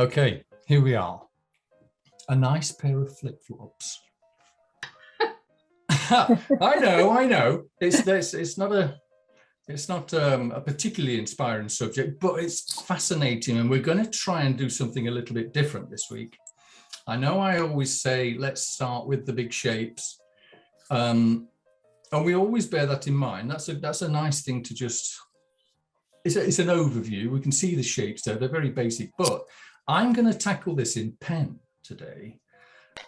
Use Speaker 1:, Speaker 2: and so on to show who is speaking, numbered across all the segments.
Speaker 1: Okay, here we are. A nice pair of flip-flops. I know. It's not a particularly inspiring subject, but it's fascinating, and we're going to try and do something a little bit different this week. I know I always say let's start with the big shapes, and we always bear that in mind. That's a nice thing to just. It's an overview. We can see the shapes there. They're very basic, but I'm going to tackle this in pen today.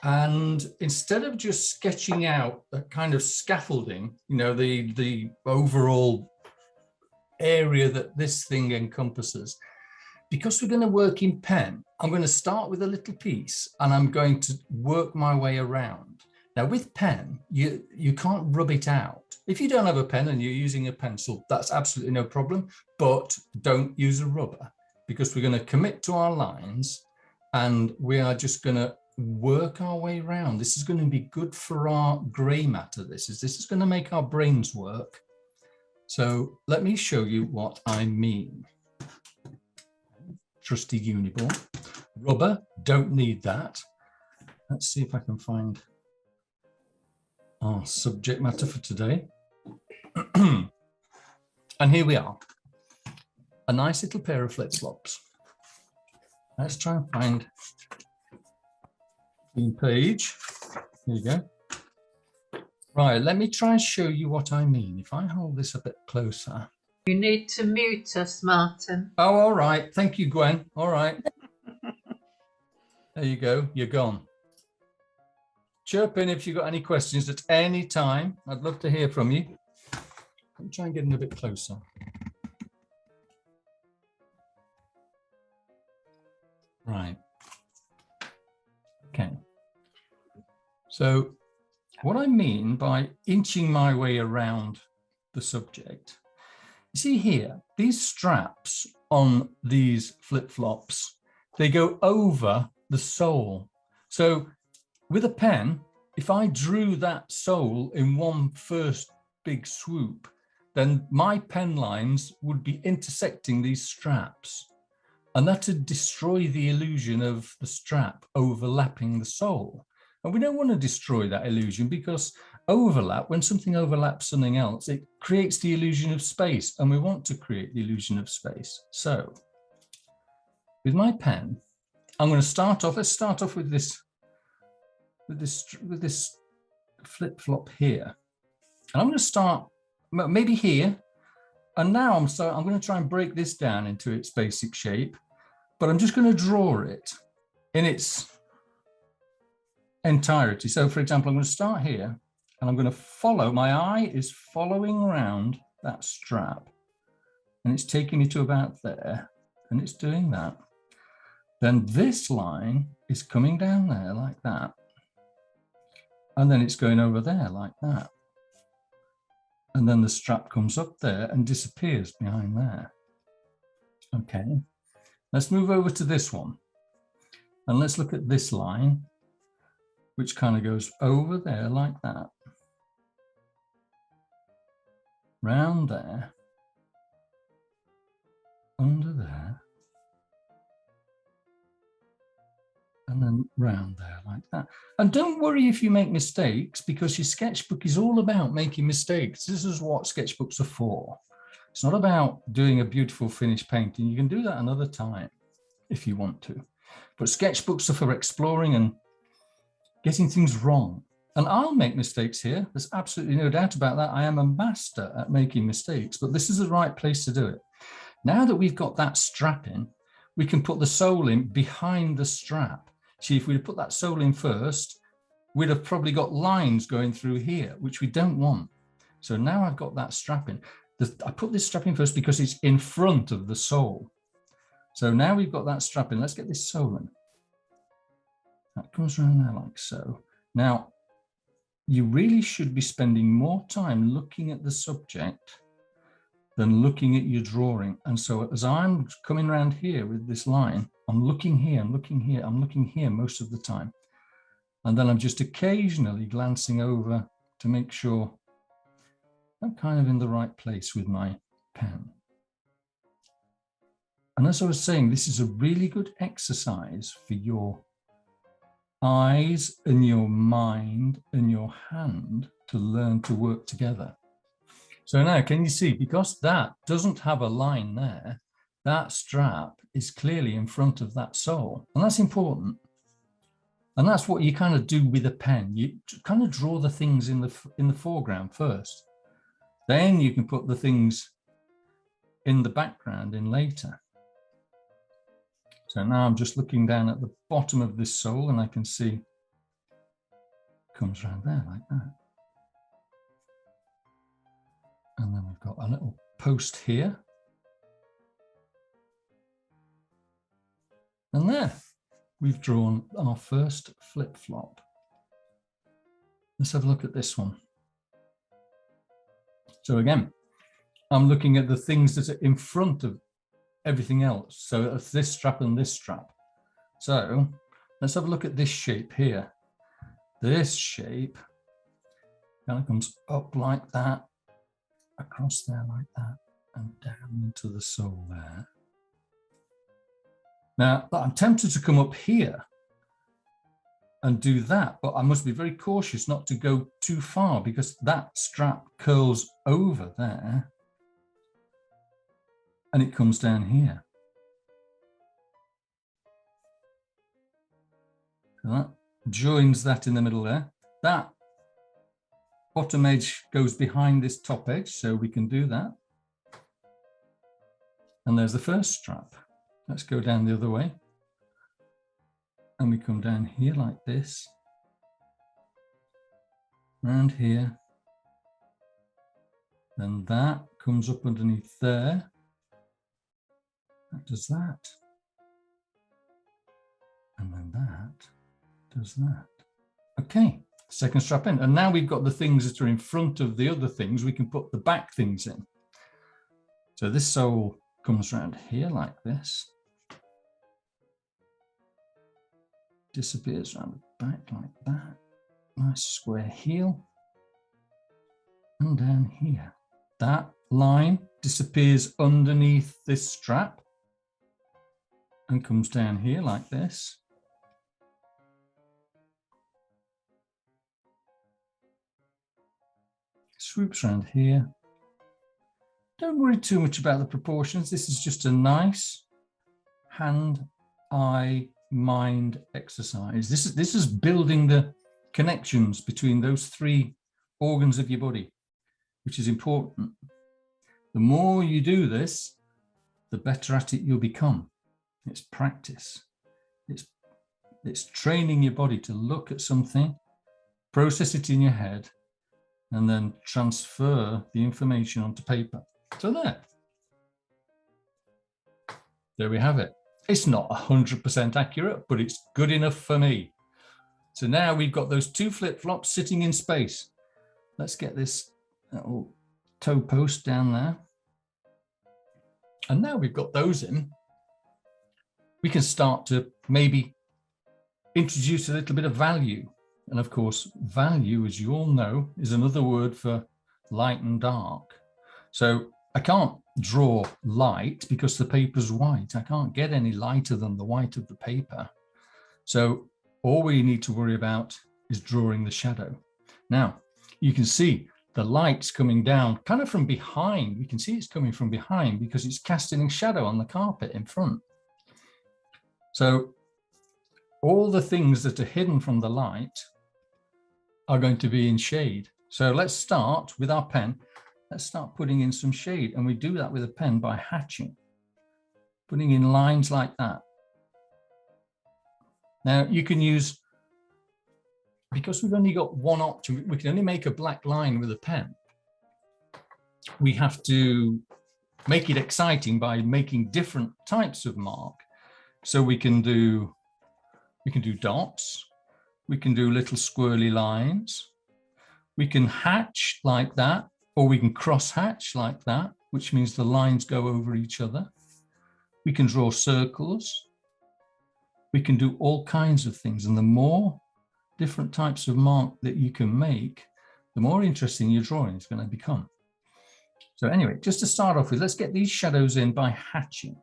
Speaker 1: And instead of just sketching out a kind of scaffolding, the overall area that this thing encompasses, because we're going to work in pen, I'm going to start with a little piece and I'm going to work my way around. Now with pen, you can't rub it out. If you don't have a pen and you're using a pencil, that's absolutely no problem, but don't use a rubber, because we're going to commit to our lines and we are just going to work our way around. This is going to be good for our grey matter. This is going to make our brains work. So let me show you what I mean. Trusty Uniborn. Rubber, don't need that. Let's see if I can find our subject matter for today. And here we are. A nice little pair of flip-flops. Let's try and find the page. Here you go. Right, let me try and show you what I mean. If I hold this a bit closer.
Speaker 2: You need to mute us, Martin.
Speaker 1: Oh, all right. Thank you, Gwen. All right. There you go. You're gone. Chirp in if you've got any questions at any time. I'd love to hear from you. Let me try and get in a bit closer. Right. Okay. So what I mean by inching my way around the subject, you see here, these straps on these flip-flops, they go over the sole. So with a pen, if I drew that sole in one first big swoop, then my pen lines would be intersecting these straps. And that would destroy the illusion of the strap overlapping the sole. And we don't want to destroy that illusion, because overlap, when something overlaps something else, it creates the illusion of space, and we want to create the illusion of space. So with my pen, I'm going to start off, let's start off with this flip-flop here. And I'm going to start maybe here. And now I'm going to try and break this down into its basic shape, but I'm just going to draw it in its entirety. So for example, I'm going to start here and I'm going to follow, my eye is following around that strap and it's taking me to about there and it's doing that. Then this line is coming down there like that. And then it's going over there like that. And then the strap comes up there and disappears behind there. Okay, let's move over to this one. And let's look at this line, which kind of goes over there like that. Round there. Under there. And then round there like that. And don't worry if you make mistakes, because your sketchbook is all about making mistakes. This is what sketchbooks are for. It's not about doing a beautiful finished painting. You can do that another time if you want to. But sketchbooks are for exploring and getting things wrong. And I'll make mistakes here. There's absolutely no doubt about that. I am a master at making mistakes, but this is the right place to do it. Now that we've got that strap in, we can put the sole in behind the strap. See, if we put that sole in first, we'd have probably got lines going through here, which we don't want. So now I've got that strap in. I put this strap in first because it's in front of the sole. So now we've got that strap in. Let's get this sole in. That comes around there like so. Now, you really should be spending more time looking at the subject than looking at your drawing. And so as I'm coming around here with this line, I'm looking here, I'm looking here, I'm looking here most of the time. And then I'm just occasionally glancing over to make sure I'm kind of in the right place with my pen. And as I was saying, this is a really good exercise for your eyes and your mind and your hand to learn to work together. So now, can you see, because that doesn't have a line there, that strap is clearly in front of that sole, and that's important. And that's what you kind of do with a pen. You kind of draw the things in the foreground first. Then you can put the things in the background in later. So now I'm just looking down at the bottom of this sole and I can see it comes around there like that. And then we've got a little post here. And there, we've drawn our first flip-flop. Let's have a look at this one. So again, I'm looking at the things that are in front of everything else. So it's this strap and this strap. So let's have a look at this shape here. This shape kind of comes up like that, across there like that, and down into the sole there. Now, I'm tempted to come up here and do that, but I must be very cautious not to go too far because that strap curls over there and it comes down here. So that joins that in the middle there. That bottom edge goes behind this top edge, so we can do that. And there's the first strap. Let's go down the other way. And we come down here like this. Round here. Then that comes up underneath there. That does that. And then that does that. Okay, second strap in. And now we've got the things that are in front of the other things. We can put the back things in. So this sole comes around here like this. Disappears around the back like that. Nice square heel. And down here. That line disappears underneath this strap and comes down here like this. Swoops around here. Don't worry too much about the proportions. This is just a nice hand, eye, mind exercise. This is building the connections between those three organs of your body, which is important. The more you do this, the better at it you'll become. It's practice. It's training your body to look at something, process it in your head, and then transfer the information onto paper. So there we have it. It's not 100% accurate, but it's good enough for me. So now we've got those two flip-flops sitting in space. Let's get this little toe post down there. And now we've got those in, we can start to maybe introduce a little bit of value. And of course, value, as you all know, is another word for light and dark. So I can't draw light because the paper's white. I can't get any lighter than the white of the paper. So all we need to worry about is drawing the shadow. Now, you can see the light's coming down kind of from behind. We can see it's coming from behind because it's casting a shadow on the carpet in front. So all the things that are hidden from the light are going to be in shade. So let's start with our pen. Let's start putting in some shade. And we do that with a pen by hatching, putting in lines like that. Now you can use, because we've only got one option, we can only make a black line with a pen. We have to make it exciting by making different types of mark. So we can do dots, we can do little squirrely lines, we can hatch like that, or we can cross hatch like that, which means the lines go over each other. We can draw circles. We can do all kinds of things. And the more different types of mark that you can make, the more interesting your drawing is going to become. So anyway, just to start off with, let's get these shadows in by hatching.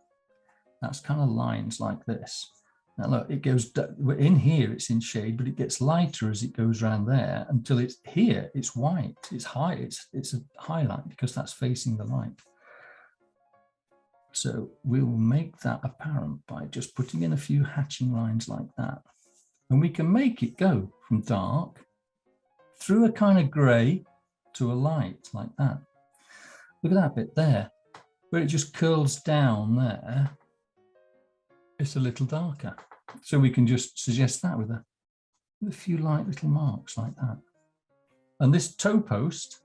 Speaker 1: That's kind of lines like this. Now look, it goes in here, it's in shade, but it gets lighter as it goes around there until it's here, it's white, it's high, it's a highlight because that's facing the light. So we will make that apparent by just putting in a few hatching lines like that. And we can make it go from dark through a kind of gray to a light like that. Look at that bit there, where it just curls down there. It's a little darker. So we can just suggest that with a few light little marks like that. And this toe post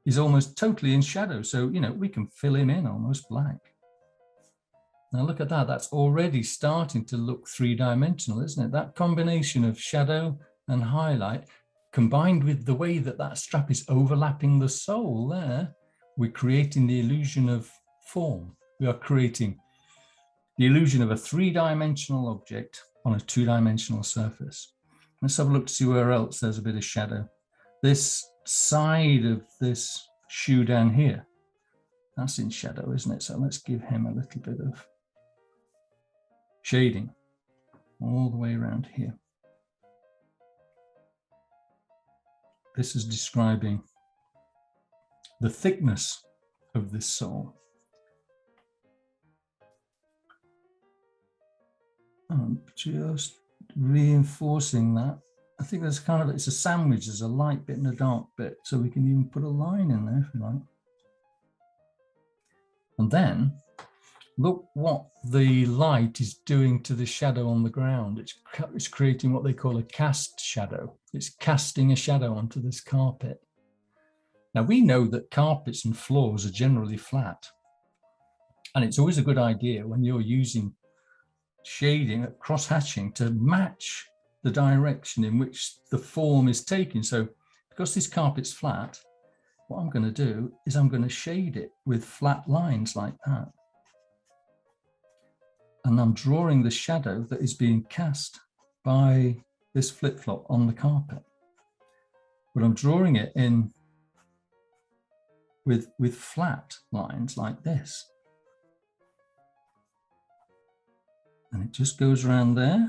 Speaker 1: is almost totally in shadow. So, you know, we can fill him in almost black. Now look at that, that's already starting to look three-dimensional, isn't it? That combination of shadow and highlight combined with the way that that strap is overlapping the sole there, we're creating the illusion of form. We are creating the illusion of a three-dimensional object on a two-dimensional surface. Let's have a look to see where else there's a bit of shadow. This side of this shoe down here, that's in shadow, isn't it? So let's give him a little bit of shading all the way around here. This is describing the thickness of this sole. I'm just reinforcing that. I think there's kind of, it's a sandwich, there's a light bit and a dark bit, so we can even put a line in there if you like. And then look what the light is doing to the shadow on the ground. It's creating what they call a cast shadow. It's casting a shadow onto this carpet. Now we know that carpets and floors are generally flat. And it's always a good idea when you're using shading, cross-hatching, to match the direction in which the form is taken. So because this carpet's flat, what I'm going to do is I'm going to shade it with flat lines like that. And I'm drawing the shadow that is being cast by this flip-flop on the carpet. But I'm drawing it in with flat lines like this. And it just goes around there.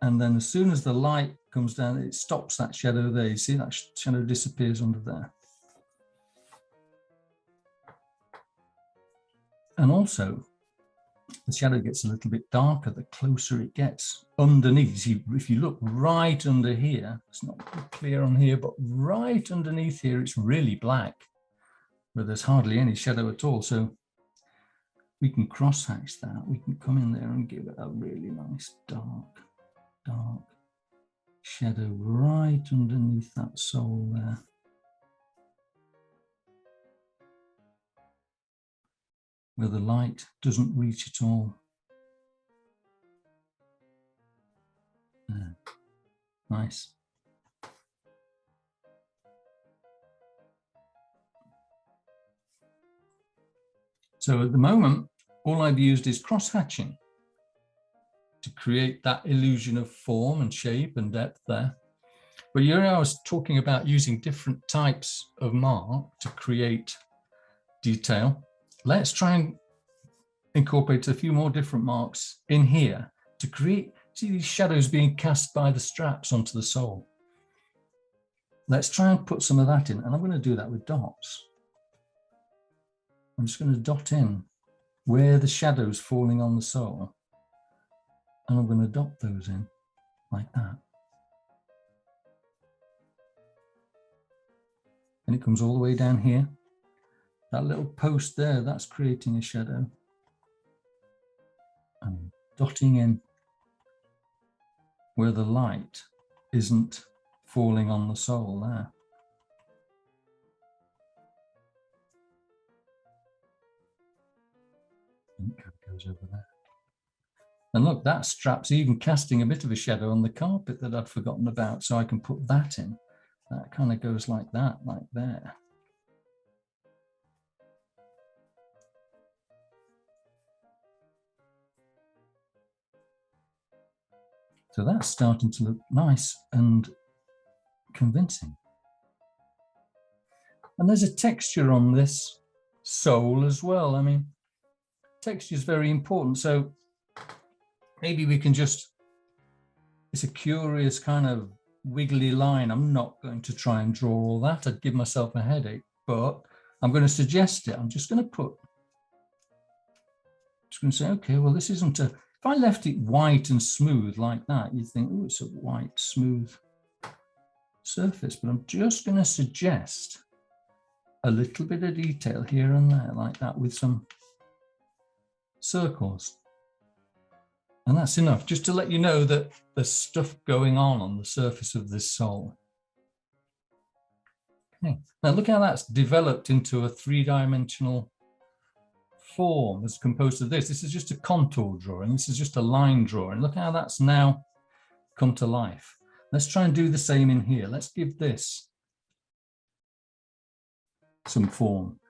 Speaker 1: And then as soon as the light comes down, it stops that shadow there. You see that shadow disappears under there. And also, the shadow gets a little bit darker the closer it gets underneath. If you look right under here, it's not clear on here, but right underneath here, it's really black, where there's hardly any shadow at all. So we can cross-hatch that. We can come in there and give it a really nice dark shadow right underneath that sole there. Where the light doesn't reach at all. There. Nice. So at the moment, all I've used is cross-hatching to create that illusion of form and shape and depth there. But you know, I was talking about using different types of mark to create detail. Let's try and incorporate a few more different marks in here to create, see these shadows being cast by the straps onto the sole. Let's try and put some of that in, and I'm going to do that with dots. I'm just going to dot in where the shadow's falling on the sole, and I'm going to dot those in like that. And it comes all the way down here. That little post there, that's creating a shadow. And dotting in where the light isn't falling on the sole there. And it goes over there. And look, that strap's even casting a bit of a shadow on the carpet that I'd forgotten about, so I can put that in. That kind of goes like that, like there. So that's starting to look nice and convincing. And there's a texture on this sole as well. I mean, texture is very important. So maybe we can just, it's a curious kind of wiggly line. I'm not going to try and draw all that. I'd give myself a headache, but I'm going to suggest it. I'm just going to say, okay, well, this isn't a, if I left it white and smooth like that, you'd think, oh, it's a white, smooth surface, but I'm just going to suggest a little bit of detail here and there like that with some circles. And that's enough, just to let you know that there's stuff going on the surface of this sole. Okay. Now look how that's developed into a three-dimensional form as composed of this. This is just a contour drawing. This is just a line drawing. Look how that's now come to life. Let's try and do the same in here. Let's give this some form.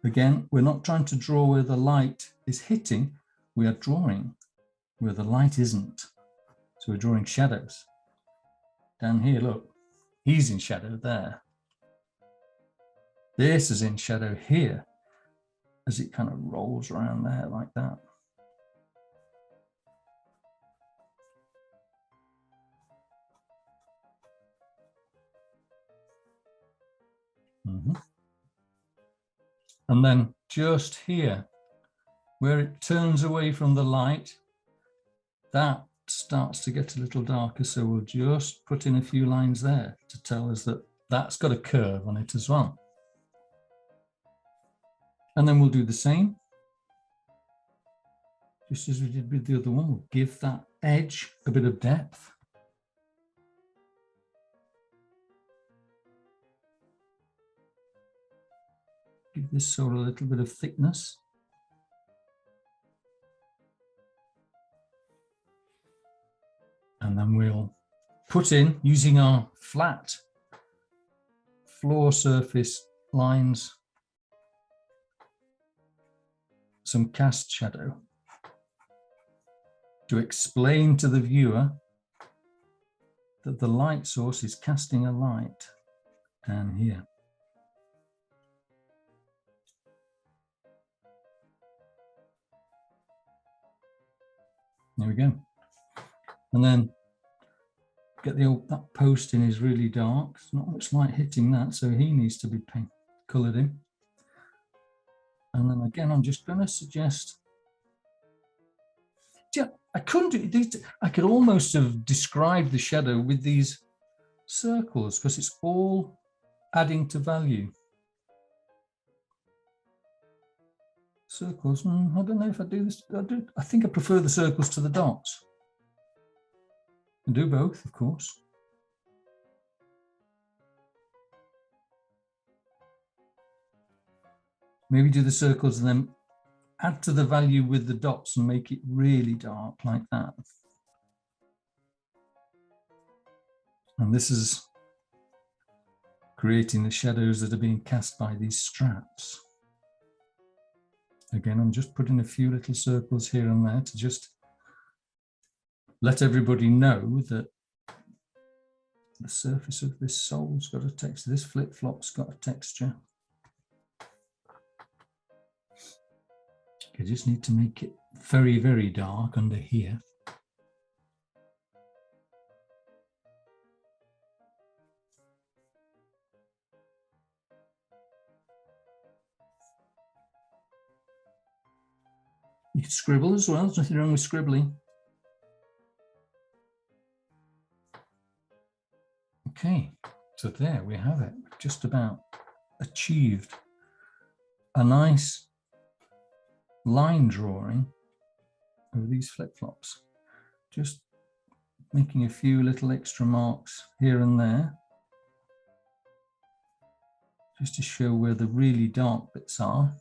Speaker 1: Again, we're not trying to draw where the light is hitting. We are drawing where the light isn't. So we're drawing shadows. Down here, look, he's in shadow there. This is in shadow here as it kind of rolls around there like that. And then just here, where it turns away from the light, that starts to get a little darker. So we'll just put in a few lines there to tell us that that's got a curve on it as well. And then we'll do the same. Just as we did with the other one, we'll give that edge a bit of depth. Give this sort of a little bit of thickness. And then we'll put in, using our flat floor surface lines, some cast shadow to explain to the viewer that the light source is casting a light down here. There we go. And then get the old, that post in is really dark. There's not much light hitting that, so he needs to be coloured in. And then again, I'm just going to suggest, yeah, I couldn't do these. I could almost have described the shadow with these circles because it's all adding to value. Circles, I don't know if I do this. I think I prefer the circles to the dots. I do both, of course. Maybe do the circles and then add to the value with the dots and make it really dark like that. And this is creating the shadows that are being cast by these straps. Again, I'm just putting a few little circles here and there to just let everybody know that the surface of this sole's got a texture, this flip-flop's got a texture. I just need to make it very, very dark under here. You can scribble as well, there's nothing wrong with scribbling. Okay, so there we have it. Just about achieved a nice line drawing of these flip-flops. Just making a few little extra marks here and there, just to show where the really dark bits are.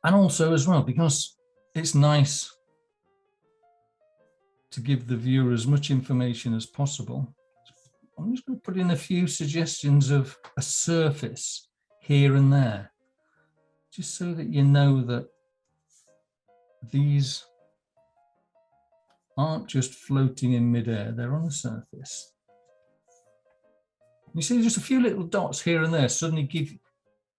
Speaker 1: And also as well, because it's nice to give the viewer as much information as possible, I'm just going to put in a few suggestions of a surface here and there, just so that you know that these aren't just floating in midair, they're on a surface. You see just a few little dots here and there suddenly give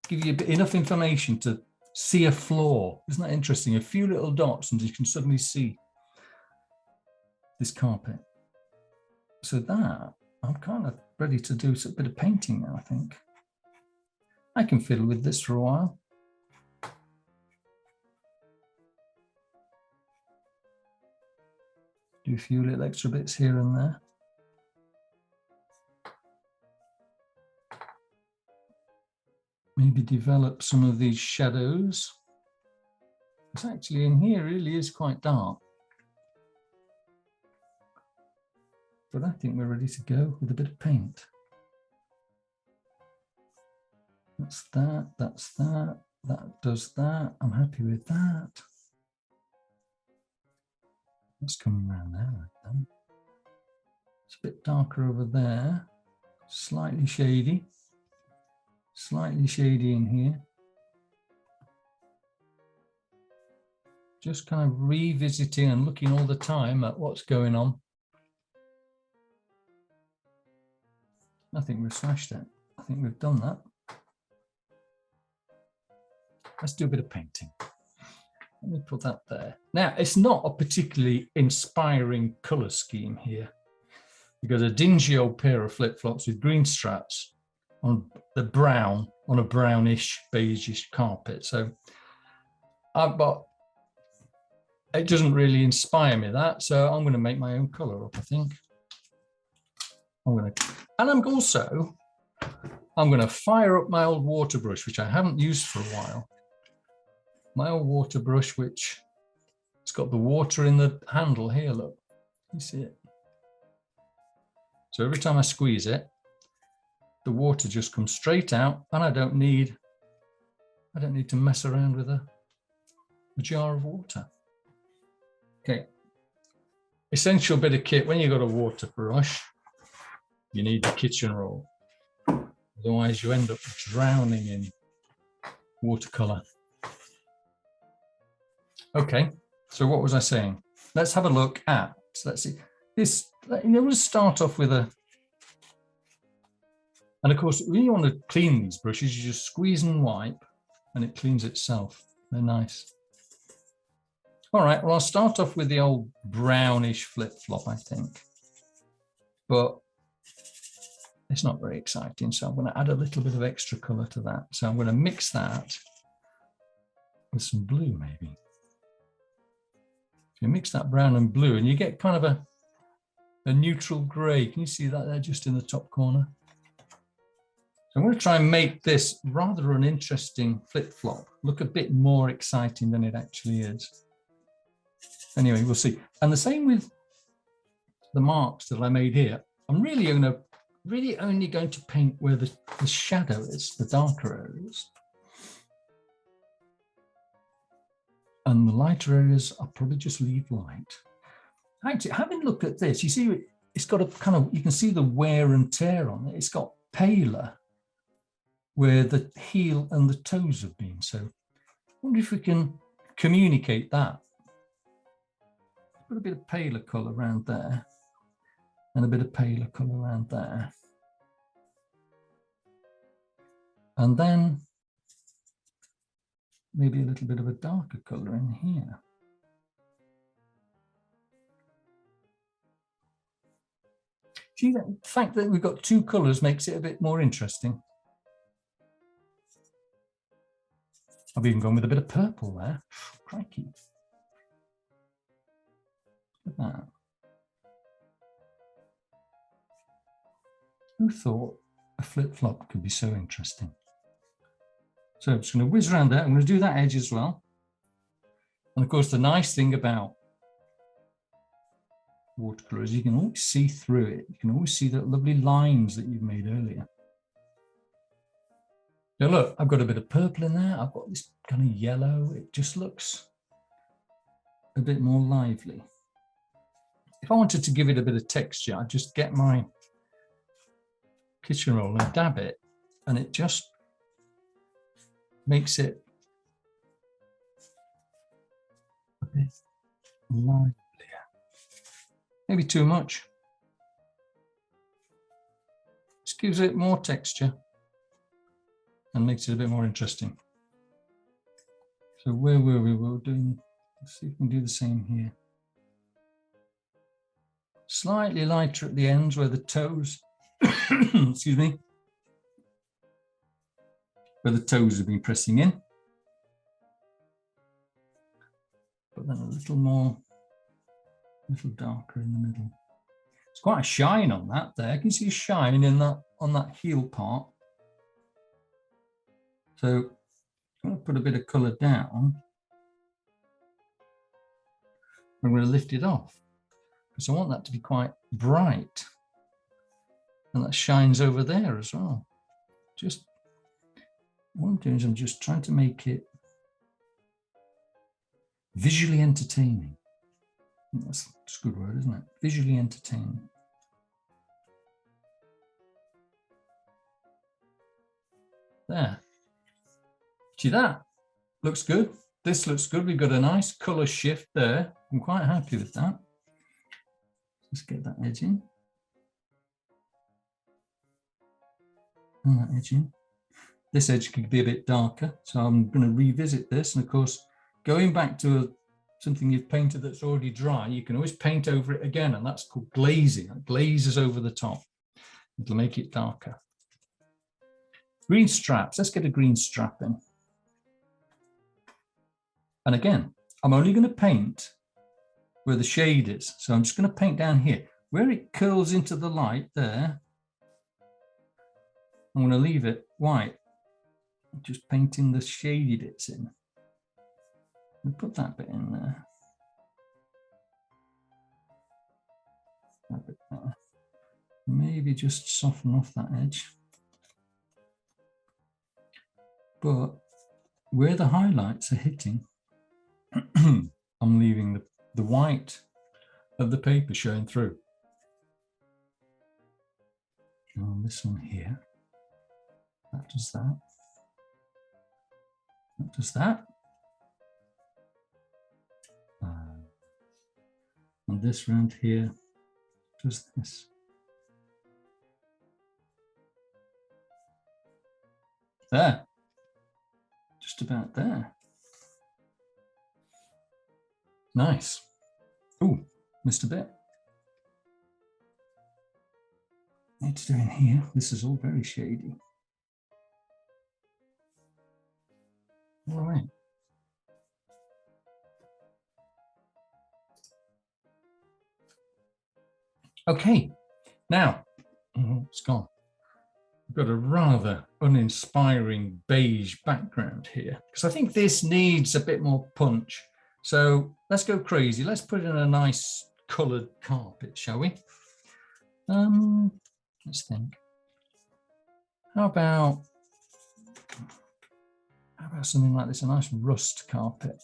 Speaker 1: you enough information to see a floor. Isn't that interesting? A few little dots and you can suddenly see this carpet. So that, I'm kind of ready to do a bit of painting now, I think. I can fiddle with this for a while. Do a few little extra bits here and there. Maybe develop some of these shadows. It's actually in here really is quite dark. But I think we're ready to go with a bit of paint. That's that, that does that. I'm happy with that. That's coming around there like that. It's a bit darker over there, slightly shady in here. Just kind of revisiting and looking all the time at what's going on. I think we've smashed it. I think we've done that. Let's do a bit of painting. Let me put that there. Now, it's not a particularly inspiring color scheme here. You've got a dingy old pair of flip-flops with green straps on the brown, on a brownish, beigeish carpet. So it doesn't really inspire me, that. So I'm going to make my own color up, I think. I'm going to fire up my old water brush, which I haven't used for a while. My old water brush, which it's got the water in the handle here, look. You see it? So every time I squeeze it, the water just comes straight out, and I don't need to mess around with a jar of water. Okay. Essential bit of kit when you've got a water brush, you need the kitchen roll. Otherwise you end up drowning in watercolor. Okay, so what was I saying? Let's have a look at, so let's see, this, we'll start off with a, and of course, when you want to clean these brushes, you just squeeze and wipe, and it cleans itself. They're nice. All right, well, I'll start off with the old brownish flip-flop, I think. But it's not very exciting, so I'm going to add a little bit of extra color to that. So I'm going to mix that with some blue, maybe. You mix that brown and blue and you get kind of a neutral gray. Can you see that there just in the top corner? So I'm going to try and make this rather an interesting flip-flop look a bit more exciting than it actually is. Anyway, we'll see. And the same with the marks that I made here. I'm really only going to paint where the shadow is, the darker areas. And the lighter areas, I'll probably just leave light. Actually, having a look at this, you see it's got a kind of, you can see the wear and tear on it. It's got paler where the heel and the toes have been. So I wonder if we can communicate that. Put a bit of paler colour around there and a bit of paler colour around there. And then maybe a little bit of a darker colour in here. See, the fact that we've got two colours makes it a bit more interesting. I've even gone with a bit of purple there. Crikey. Look at that. Who thought a flip-flop could be so interesting? So I'm just going to whiz around there. I'm going to do that edge as well. And of course, the nice thing about watercolor is you can always see through it. You can always see the lovely lines that you've made earlier. Now look, I've got a bit of purple in there. I've got this kind of yellow. It just looks a bit more lively. If I wanted to give it a bit of texture, I'd just get my kitchen roll and dab it, and it just makes it a bit livelier. Maybe too much. Just gives it more texture and makes it a bit more interesting. So where were we? We were doing, let's see if we can do the same here. Slightly lighter at the ends where the toes, excuse me, where the toes have been pressing in. But then a little more, a little darker in the middle. It's quite a shine on that there. You can see a shine in that, on that heel part. So I'm going to put a bit of colour down. I'm going to lift it off because I want that to be quite bright. And that shines over there as well. Just, what I'm doing is I'm just trying to make it visually entertaining. That's a good word, isn't it? Visually entertaining. There. See that? Looks good. This looks good. We've got a nice colour shift there. I'm quite happy with that. Let's get that edge in. And that edge in. This edge could be a bit darker, so I'm going to revisit this. And of course, going back to something you've painted that's already dry, you can always paint over it again, and that's called glazing. It glazes over the top. It'll make it darker. Green straps. Let's get a green strap in. And again, I'm only going to paint where the shade is. So I'm just going to paint down here. Where it curls into the light there, I'm going to leave it white. Just painting the shady bits in. I'll put that bit in there. That bit there. Maybe just soften off that edge. But where the highlights are hitting, I'm leaving the white of the paper showing through. And on this one here, that does that. That does that. And this round here does this. There. Just about there. Nice. Oh, missed a bit. Need to do in here. This is all very shady. All right. Okay. Now, it's gone. I've got a rather uninspiring beige background here because I think this needs a bit more punch. So let's go crazy. Let's put in a nice coloured carpet, shall we? Let's think. How about something like this, a nice rust carpet?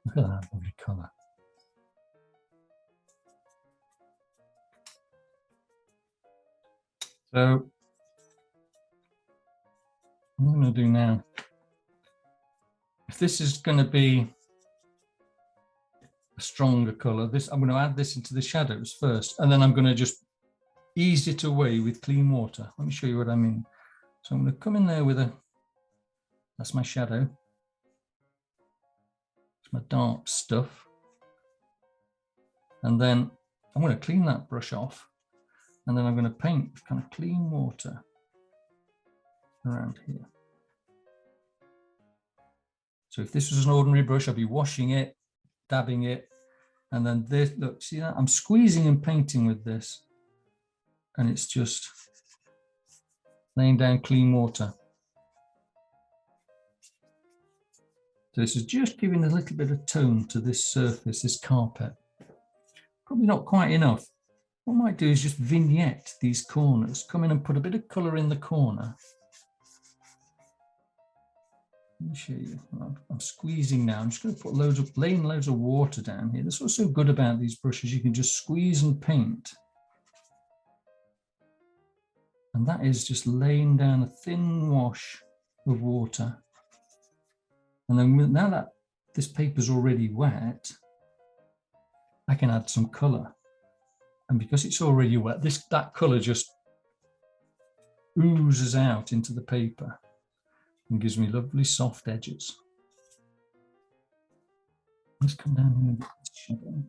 Speaker 1: Look at that lovely colour. So what I'm going to do now, if this is going to be a stronger colour, I'm going to add this into the shadows first, and then I'm going to just ease it away with clean water. Let me show you what I mean. So I'm going to come in there with that's my shadow. It's my dark stuff. And then I'm going to clean that brush off. And then I'm going to paint with kind of clean water around here. So if this was an ordinary brush, I'd be washing it, dabbing it, and then this, look, see that? I'm squeezing and painting with this. And it's just laying down clean water. So this is just giving a little bit of tone to this surface, this carpet. Probably not quite enough. What I might do is just vignette these corners, come in and put a bit of colour in the corner. Let me show you. I'm squeezing now. I'm just going to put laying loads of water down here. That's what's so good about these brushes. You can just squeeze and paint. And that is just laying down a thin wash of water. And then now that this paper's already wet, I can add some colour. And because it's already wet, that colour just oozes out into the paper and gives me lovely soft edges. Let's come down here and get this shadow.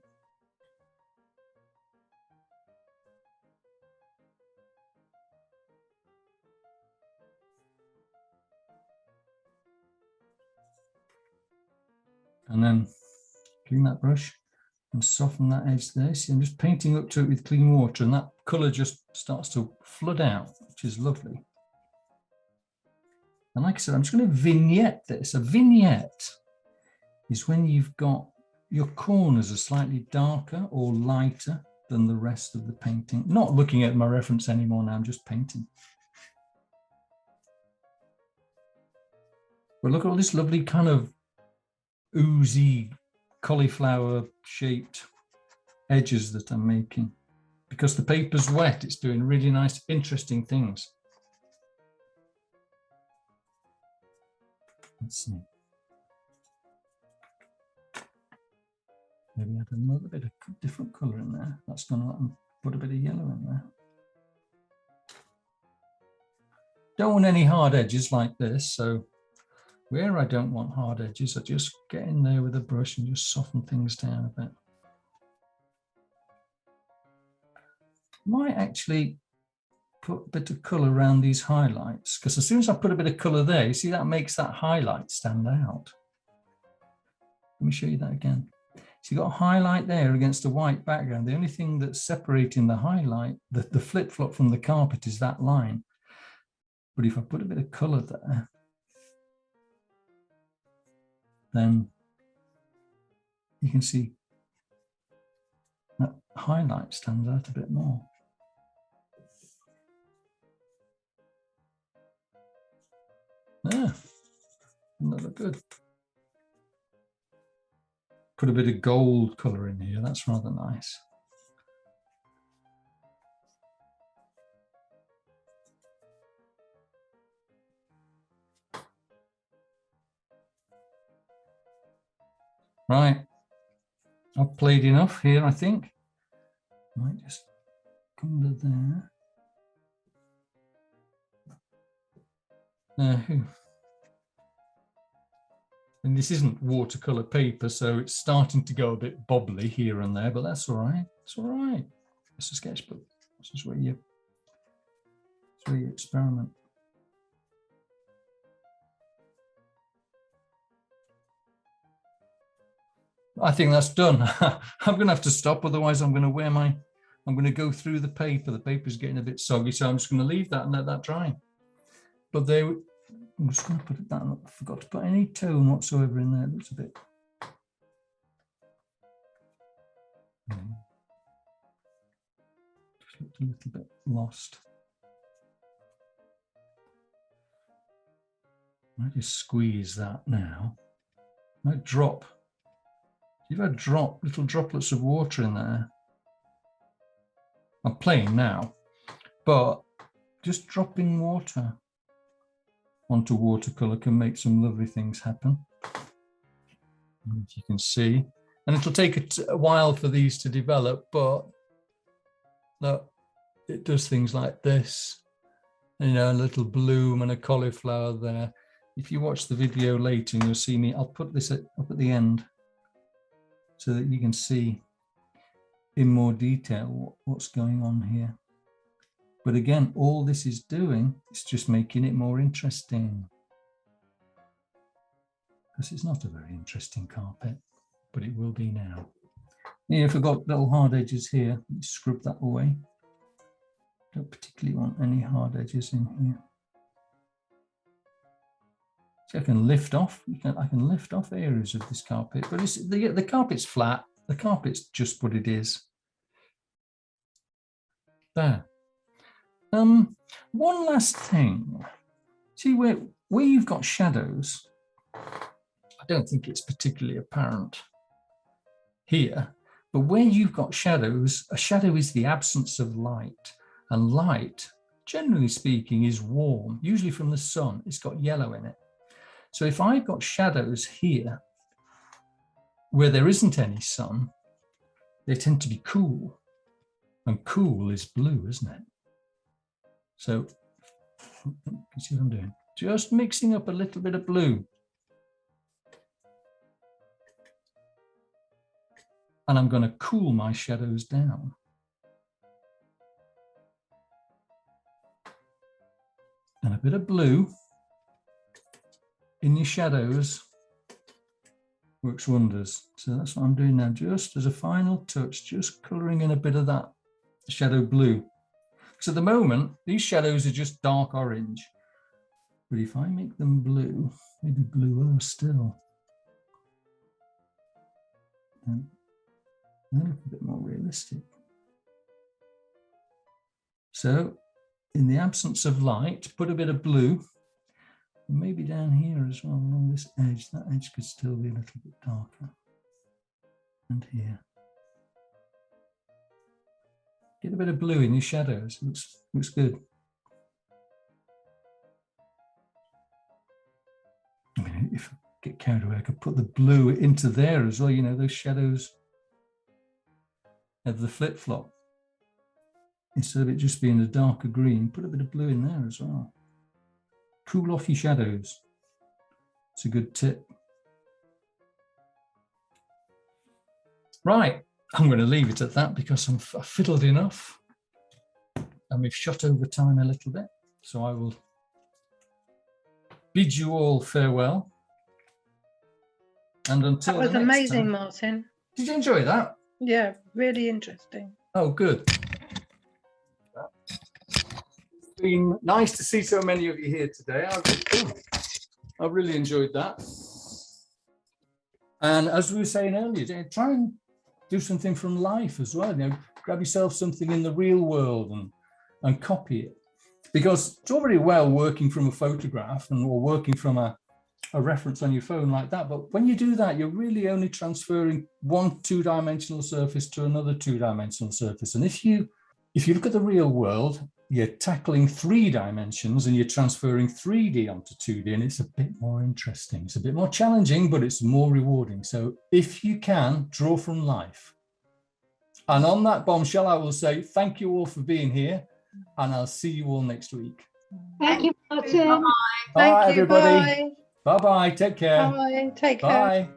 Speaker 1: And then clean that brush and soften that edge there. See, I'm just painting up to it with clean water, and that colour just starts to flood out, which is lovely. And like I said, I'm just going to vignette this. A vignette is when you've got your corners are slightly darker or lighter than the rest of the painting. Not looking at my reference anymore now, I'm just painting. But look at all this lovely kind of oozy cauliflower shaped edges that I'm making. Because the paper's wet, it's doing really nice, interesting things. Let's see. Maybe add another bit of different colour in there. That's going to let them put a bit of yellow in there. Don't want any hard edges like this, so where I don't want hard edges, I just get in there with a brush and just soften things down a bit. Might actually put a bit of colour around these highlights, because as soon as I put a bit of colour there, you see that makes that highlight stand out. Let me show you that again. So you've got a highlight there against a white background. The only thing that's separating the highlight, the flip-flop from the carpet, is that line. But if I put a bit of colour there, then you can see that highlight stands out a bit more. Yeah, that look good. Put a bit of gold colour in here, that's rather nice. Right, I've played enough here, I think. Might just come under there. Now, and this isn't watercolor paper, so it's starting to go a bit bobbly here and there, but that's all right. It's all right. It's a sketchbook. This is where you experiment. I think that's done. I'm going to have to stop, otherwise I'm going to wear my, I'm going to go through the paper. The paper's getting a bit soggy, so I'm just going to leave that and let that dry. But there, I'm just going to put it down. I forgot to put any tone whatsoever in there. It looks a bit. Just looked a little bit lost. I just squeeze that now. I drop. If I drop little droplets of water in there, I'm playing now, but just dropping water onto watercolor can make some lovely things happen. And you can see, and it'll take a while for these to develop, but look, it does things like this, you know, a little bloom and a cauliflower there. If you watch the video later, you'll see me, I'll put this up at the end so that you can see in more detail what's going on here. But again, all this is doing is just making it more interesting. Because it's not a very interesting carpet, but it will be now. Yeah, if I've got little hard edges here, scrub that away. Don't particularly want any hard edges in here. So I can lift off, I can lift off areas of this carpet, but it's, the carpet's flat. The carpet's just what it is. There. One last thing. See where you've got shadows, I don't think it's particularly apparent here, but where you've got shadows, a shadow is the absence of light, and light, generally speaking, is warm, usually from the sun. It's got yellow in it. So if I've got shadows here where there isn't any sun, they tend to be cool. And cool is blue, isn't it? So, you see what I'm doing? Just mixing up a little bit of blue. And I'm going to cool my shadows down. And a bit of blue in your shadows works wonders. So that's what I'm doing now, just as a final touch, just colouring in a bit of that shadow blue. Because at the moment, these shadows are just dark orange. But if I make them blue, maybe bluer still, and they look a bit more realistic. So in the absence of light, put a bit of blue, maybe down here as well along this edge. That edge could still be a little bit darker. And here. Get a bit of blue in your shadows. Looks good. I mean, if I get carried away, I could put the blue into there as well. You know, those shadows of the flip-flop. Instead of it just being a darker green, put a bit of blue in there as well. Cool off your shadows. It's a good tip. Right, I'm going to leave it at that because I've fiddled enough and we've shot over time a little bit. So I will bid you all farewell. And until
Speaker 3: that was
Speaker 1: the next
Speaker 3: amazing,
Speaker 1: time,
Speaker 3: Martin.
Speaker 1: Did you enjoy that?
Speaker 3: Yeah, really interesting.
Speaker 1: Oh, good. It's been nice to see so many of you here today. I've really enjoyed that. And as we were saying earlier, try and do something from life as well. You know, grab yourself something in the real world and copy it. Because it's all very well working from a photograph or working from a reference on your phone like that. But when you do that, you're really only transferring one two-dimensional surface to another two-dimensional surface. And if you look at the real world, you're tackling 3 dimensions and you're transferring 3D onto 2D, and it's a bit more interesting. It's a bit more challenging, but it's more rewarding. So if you can, draw from life. And on that bombshell, I will say thank you all for being here, and I'll see you all next week.
Speaker 4: Thank you, Martin.
Speaker 1: Bye,
Speaker 3: Thank you.
Speaker 1: everybody. Bye-bye. Take care.
Speaker 3: Bye. Take care.
Speaker 1: Bye.